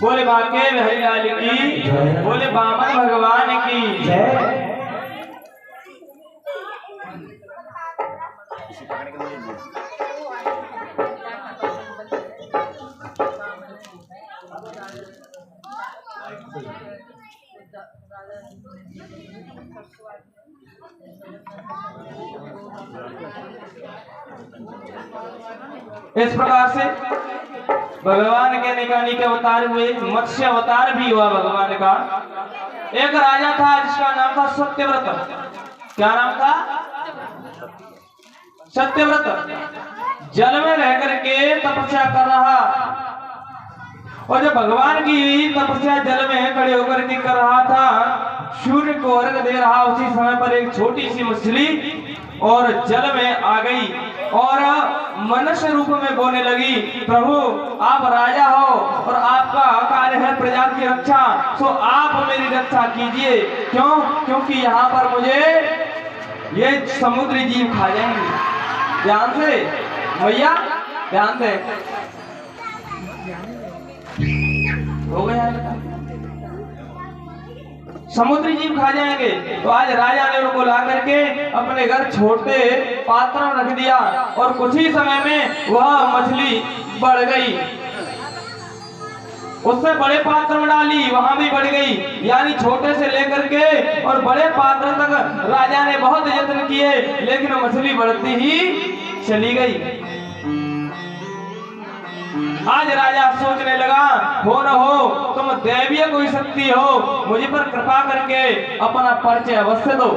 बोले बाके हरियाली की, बोले बामन भगवान की जय। इस प्रकार से भगवान के अनेक अवतार हुए, मत्स्य अवतार भी हुआ भगवान का। एक राजा था जिसका नाम था सत्यव्रत। क्या नाम था? सत्यव्रत। जल में रह करके तपस्या कर रहा, और जब भगवान की तपस्या जल में खड़े होकर के कर रहा था, सूर्य को अर्घ दे रहा, उसी समय पर एक छोटी सी मछली और जल में आ गई और मनुष्य रूप में बोलने लगी, प्रभु आप राजा हो और आपका कार्य है प्रजा की रक्षा, तो आप मेरी रक्षा कीजिए। क्यों? क्योंकि यहाँ पर मुझे ये समुद्री जीव खा जाएंगे। ध्यान से भैया, ध्यान से। हो गया, समुद्री जीव खा जाएंगे। तो आज राजा ने उनको ला करके अपने घर छोटे पात्र में रख दिया, और कुछ ही समय में वह मछली बढ़ गई। उससे बड़े पात्र में डाली, वहां भी बढ़ गई। यानी छोटे से लेकर के और बड़े पात्र तक राजा ने बहुत यत्न किए, लेकिन मछली बढ़ती ही चली गई। आज राजा सोचने लगा, हो न हो तुम दैवीय कोई शक्ति हो, मुझे पर कृपा करके अपना परिचय अवश्य दो।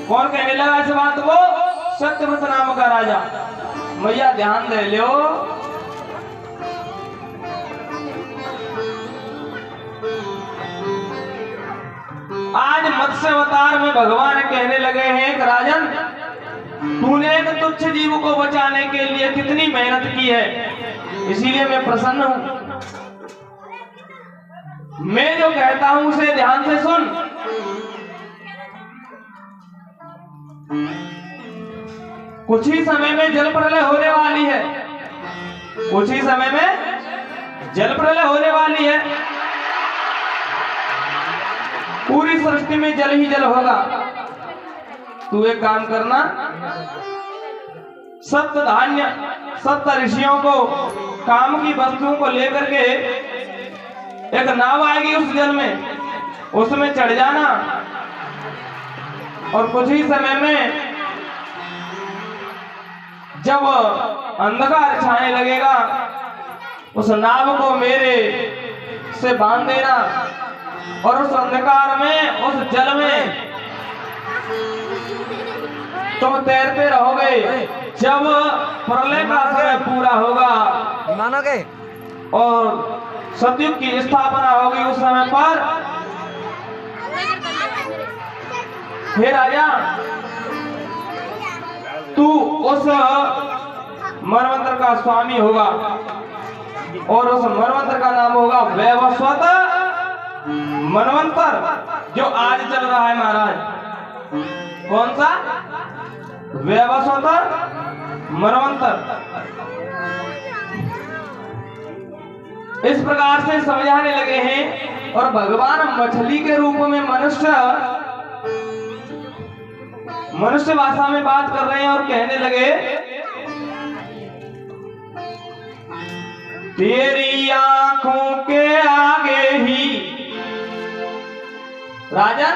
कौन कहने लगा इस बात को? सत्यव्रत नाम का राजा। मैया ध्यान दे लो, आज मत्स्य अवतार में भगवान कहने लगे हैं कि राजन, तूने एक तुच्छ जीव को बचाने के लिए कितनी मेहनत की है, इसीलिए मैं प्रसन्न हूं। मैं जो कहता हूं उसे ध्यान से सुन। कुछ ही समय में जल प्रलय होने वाली है, कुछ ही समय में जल प्रलय होने वाली है। पूरी सृष्टि में जल ही जल होगा। तू एक काम करना, सप्त धान्य, सप्त ऋषियों को, काम की वस्तुओं को लेकर के एक नाव आएगी उस जल में, उसमें चढ़ जाना, और कुछ ही समय में जब अंधकार छाने लगेगा, उस नाव को मेरे से बांध देना, और उस अंधकार में, उस जल में तुम तैरते रहोगे। जब प्रलय का समय पूरा होगा, मानोगे, और सतयुग की स्थापना होगी, उस समय पर हे राजा, तू उस मनवंतर का स्वामी होगा और उस मनवंतर का नाम होगा वैवस्वत मनवंतर, जो आज चल रहा है महाराज। कौन सा? वैवस्वत मनवंतर। इस प्रकार से समझाने लगे हैं और भगवान मछली के रूप में मनुष्य भाषा में बात कर रहे हैं और कहने लगे, तेरी आंखों के आगे ही राजन,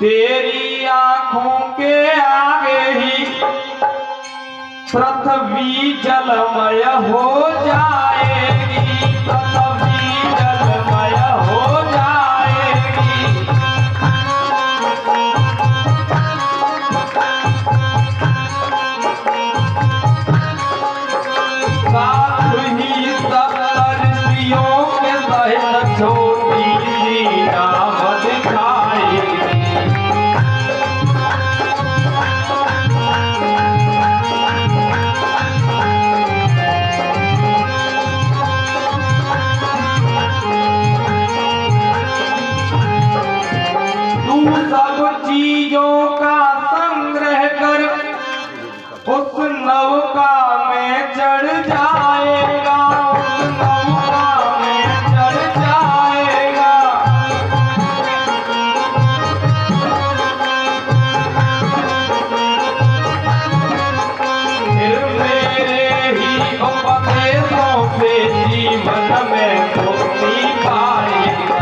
तेरी आंखों के आगे ही पृथ्वी जलमय हो जाएगी, पृथ्वी जलमय हो जाएगी। साथ ही सप्तर्षियों के सहित छोटी सी नाव दिखाएगी। सब चीजों का संग्रह कर उस नौका में चढ़ जाएगा, उस नौका में चढ़ जाएगा। फिर मेरे ही उपदेशों से जीवन में मुक्ति पाएगा।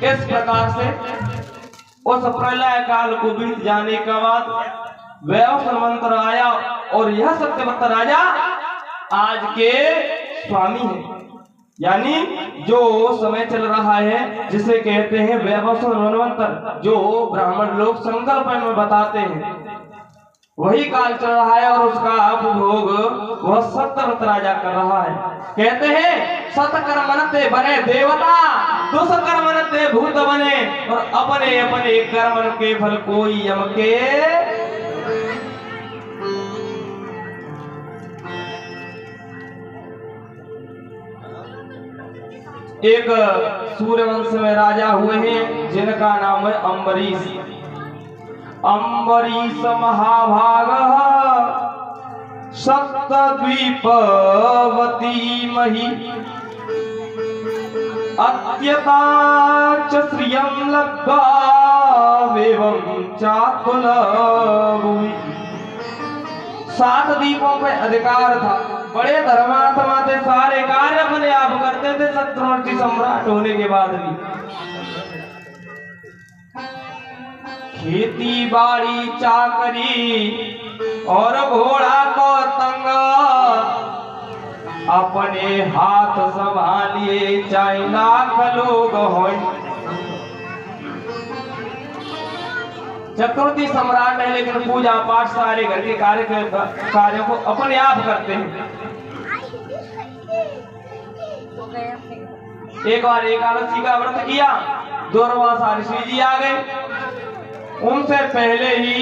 इस प्रकार से उस प्रलय काल को बीत जाने के बाद वैवस्वत मनवंतर आया और यह सत्यव्रत राजा आज के स्वामी है। यानी जो समय चल रहा है जिसे कहते हैं वैवस्वत मनवंतर, जो ब्राह्मण लोग संकल्प में बताते हैं, वही काल चल रहा है और उसका उपभोग वह सत्यव्रत राजा कर रहा है। कहते हैं सतकर्मन बने देवता, दुष्कर्मन भूत बने, और अपने अपने कर्मन के फल कोई यम के। एक सूर्यवंश में राजा हुए हैं जिनका नाम है अम्बरीश। अम्बरीश महाभाग सप्तद्वीपवती मही अत्यता च श्रियं लब्ध्वा एवं चातुलभुवि। 7 द्वीपों पे अधिकार था, बड़े धर्मात्मा थे, सारे कार्य अपने आप करते थे चक्रवर्ती सम्राट होने के बाद भी। खेती बाड़ी चाकरी और घोड़ा को तंगा अपने हाथ संभालिए, चाहे लाख लोग हों। चक्रवर्ती सम्राट है लेकिन पूजा पाठ सारे घर के कार्यों को अपने आप करते हैं। एक बार एकादशी का व्रत किया, दुर्वासा ऋषि जी आ गए। उनसे पहले ही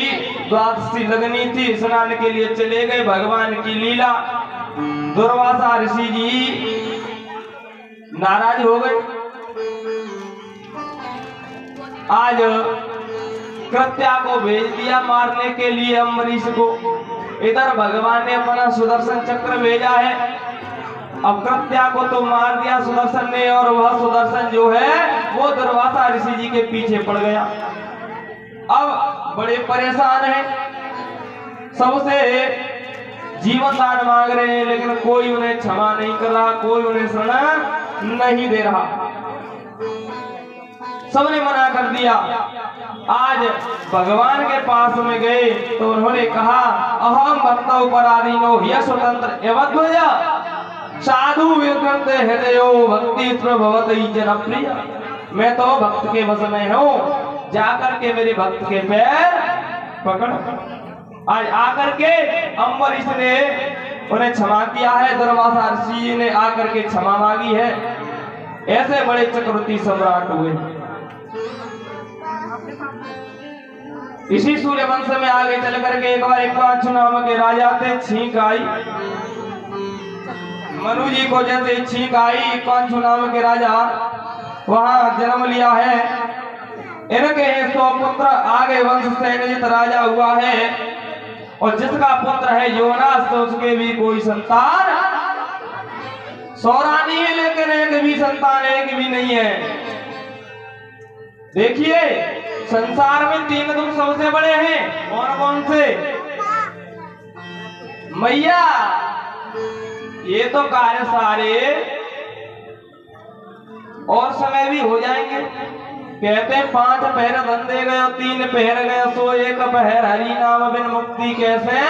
द्वादशी लगनी थी, स्नान के लिए चले गए। भगवान की लीला, दुर्वासा ऋषि जी नाराज हो गए। आज कृत्या को भेज दिया मारने के लिए अम्बरीश को। इधर भगवान ने अपना सुदर्शन चक्र भेजा है। अब कृत्या को तो मार दिया सुदर्शन ने, और वह सुदर्शन जो है वो दुर्वासा ऋषि जी के पीछे पड़ गया। अब बड़े परेशान हैं, सबसे जीवन दान मांग रहे हैं, लेकिन कोई उन्हें क्षमा नहीं कर रहा, कोई उन्हें शरण नहीं दे रहा। सबने मना कर दिया। आज भगवान के पास में गए तो उन्होंने कहा, अहम भक्तौ पराधीनो ह्य स्वतंत्र एवद्वय साधु विकृते हृदयो भक्ति प्रभवति जनप्रिय। मैं तो भक्त के वश में हूँ, जाकर के मेरे भक्त के पैर पकड़। आज आकर के अम्बरीश ने उन्हें क्षमा किया है, दुर्वासा ऋषि जी ने आकर के क्षमा मांगी है। ऐसे बड़े चक्रवर्ती सम्राट हुए। इसी सूर्य वंश में आगे चल करके एक बार इक्ष्वाकु नाम के राजा थे, छींक आई मनु जी को। जैसे छींक आई, इक्ष्वाकु नाम के राजा वहां जन्म लिया है। इनके 100 पुत्र आगे वंश से निजित राजा हुआ है। और जिसका पुत्र है योनास, तो उसके भी कोई संतान 100 नहीं है, लेकिन एक भी संतान एक भी नहीं है। देखिए संसार में 3 दुख सबसे बड़े हैं। कौन कौन से? मैया ये तो कार्य सारे और समय भी हो जाएंगे। कहते हैं 5 पहर धन दे गए, 3 पहर गए, सो 1 पहर हरि नाम बिन मुक्ति कैसे